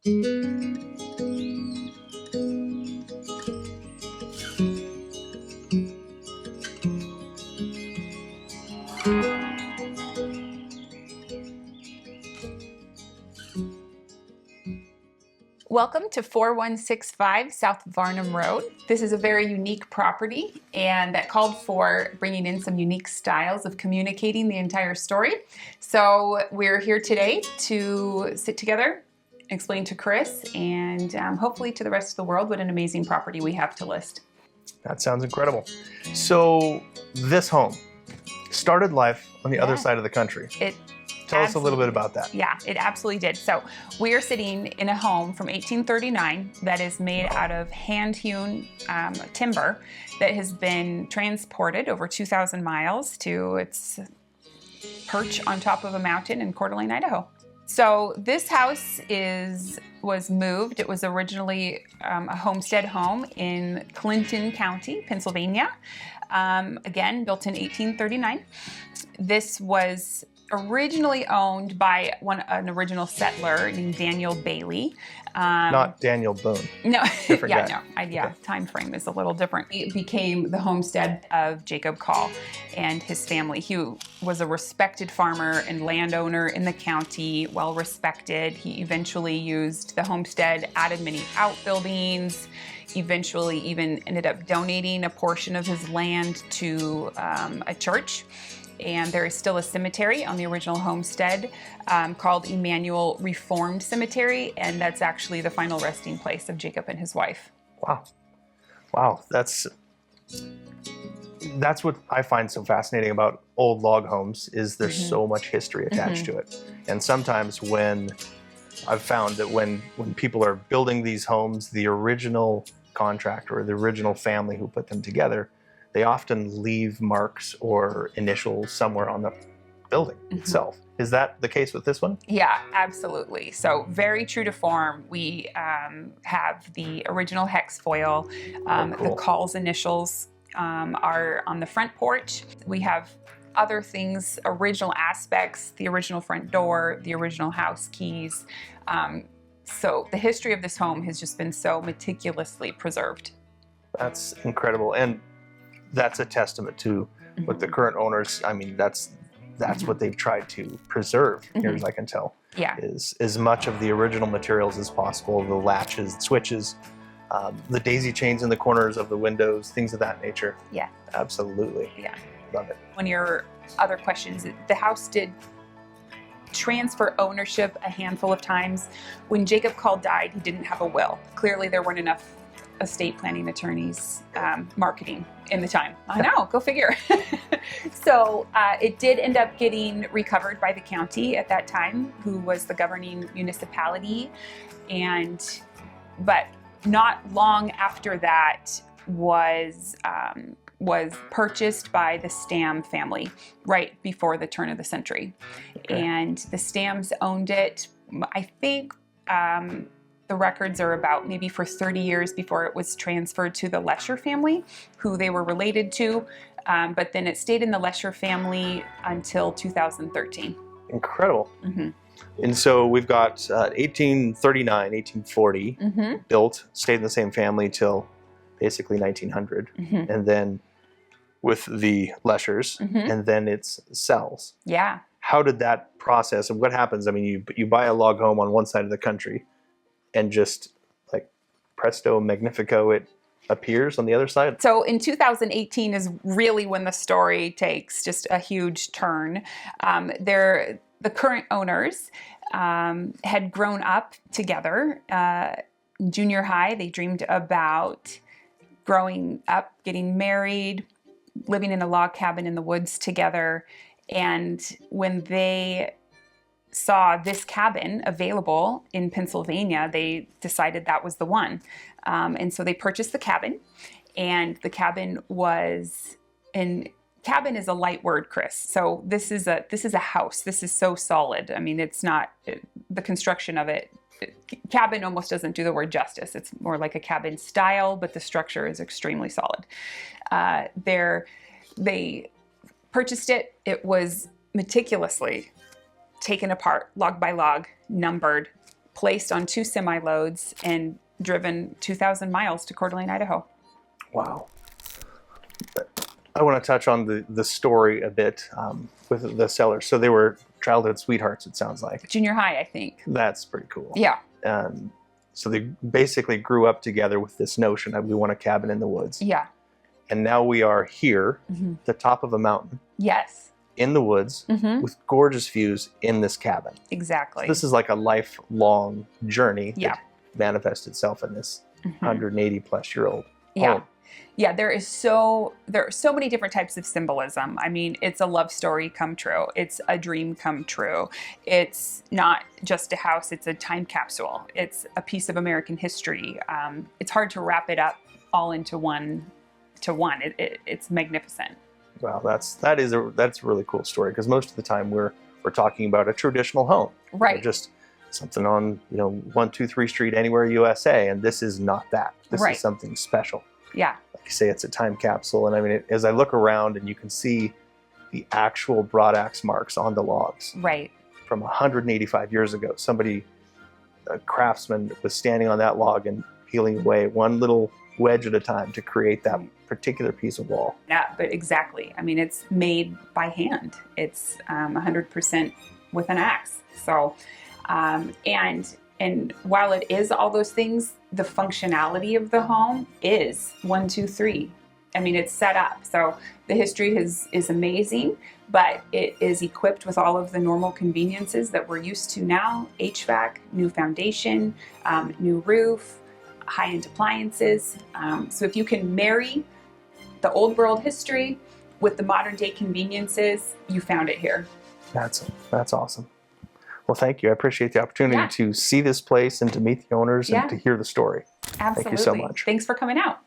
Welcome to 4165 South Varnum Road. This is a very unique property, and that called for bringing in some unique styles of communicating the entire story. So we're here today to sit together, explain to Chris, and hopefully to the rest of the world what an amazing property we have to list. That sounds incredible. So this home started life on the other side of the country. Tell us a little bit about that. Yeah, it absolutely did. So we are sitting in a home from 1839 that is made out of hand-hewn timber that has been transported over 2,000 miles to its perch on top of a mountain in Coeur, Idaho. So this house was moved. It was originally a homestead home in Clinton County, Pennsylvania. Again, built in 1839. This was originally owned by an original settler named Daniel Bailey. Not Daniel Boone. No, Different yeah, guy. no, time frame is a little different. It became the homestead of Jacob Call and his family. He was a respected farmer and landowner in the county, well respected. He eventually used the homestead, added many outbuildings, eventually even ended up donating a portion of his land to a church. And there is still a cemetery on the original homestead called Emmanuel Reformed Cemetery, and that's actually the final resting place of Jacob and his wife. Wow, that's what I find so fascinating about old log homes is there's so much history attached to it. And sometimes when I've found that when people are building these homes, the original contractor or the original family who put them together, they often leave marks or initials somewhere on the building itself. Is that the case with this one? Yeah, absolutely. So very true to form. We have the original hex foil. Cool. The Call's initials are on the front porch. We have other things, original aspects, the original front door, the original house keys. So the history of this home has just been so meticulously preserved. That's incredible. And that's a testament to what the current owners, I mean, that's what they've tried to preserve, here as I can tell. Yeah. Is as much of the original materials as possible, the latches, switches, the daisy chains in the corners of the windows, things of that nature. Yeah. Absolutely. Yeah. Love it. One of your other questions, the house did transfer ownership a handful of times. When Jacob Call died, he didn't have a will. Clearly there weren't enough estate planning attorneys marketing in the time. I know, go figure. So it did end up getting recovered by the county at that time, who was the governing municipality, but not long after that was purchased by the Stam family right before the turn of the century. Okay. And the Stams owned it, I think, the records are about maybe for 30 years before it was transferred to the Lesher family, who they were related to, but then it stayed in the Lesher family until 2013. Incredible. And so we've got 1839, 1840, built, stayed in the same family till basically 1900, and then with the Leshers, and then it's sells. Yeah. How did that process, and what happens? I mean, you buy a log home on one side of the country, and just like presto magnifico, it appears on the other side? So in 2018 is really when the story takes just a huge turn. The current owners had grown up together. In junior high, they dreamed about growing up, getting married, living in a log cabin in the woods together. And when they saw this cabin available in Pennsylvania, they decided that was the one. And so they purchased the cabin, and the cabin was cabin is a light word, Chris. So this is a house. This is so solid. I mean, it's not the construction of it. Cabin almost doesn't do the word justice. It's more like a cabin style, but the structure is extremely solid. They purchased it. It was meticulously taken apart, log by log, numbered, placed on 2 semi-loads and driven 2,000 miles to Coeur d'Alene, Idaho. Wow. I want to touch on the story a bit with the sellers. So they were childhood sweethearts, it sounds like. Junior high, I think. That's pretty cool. Yeah. So they basically grew up together with this notion of we want a cabin in the woods. Yeah. And now we are here, the top of a mountain, Yes. in the woods, with gorgeous views in this cabin. Exactly. So this is like a lifelong journey Yeah. that manifests itself in this 180-plus-year-old Yeah. home. Yeah, there are so many different types of symbolism. I mean, it's a love story come true. It's a dream come true. It's not just a house, it's a time capsule. It's a piece of American history. It's hard to wrap it up all into one. It's magnificent. Wow, that's a really cool story, because most of the time we're talking about a traditional home. Right. Or just something on 123 Street anywhere USA, and this is not that. This Right. is something special. Yeah. Like you say, it's a time capsule, and I mean, as I look around and you can see the actual broad axe marks on the logs Right. from 185 years ago. A craftsman was standing on that log and peeling away one little wedge at a time to create that particular piece of wall. Yeah, but exactly. I mean, it's made by hand. It's 100% with an axe. So, and while it is all those things, the functionality of the home is 1, 2, 3. I mean, it's set up. So the history is amazing, but it is equipped with all of the normal conveniences that we're used to now. HVAC, new foundation, new roof, high-end appliances. So if you can marry the old world history with the modern day conveniences, you found it here. That's awesome. Well, thank you. I appreciate the opportunity to see this place and to meet the owners and to hear the story. Absolutely. Thank you so much. Thanks for coming out.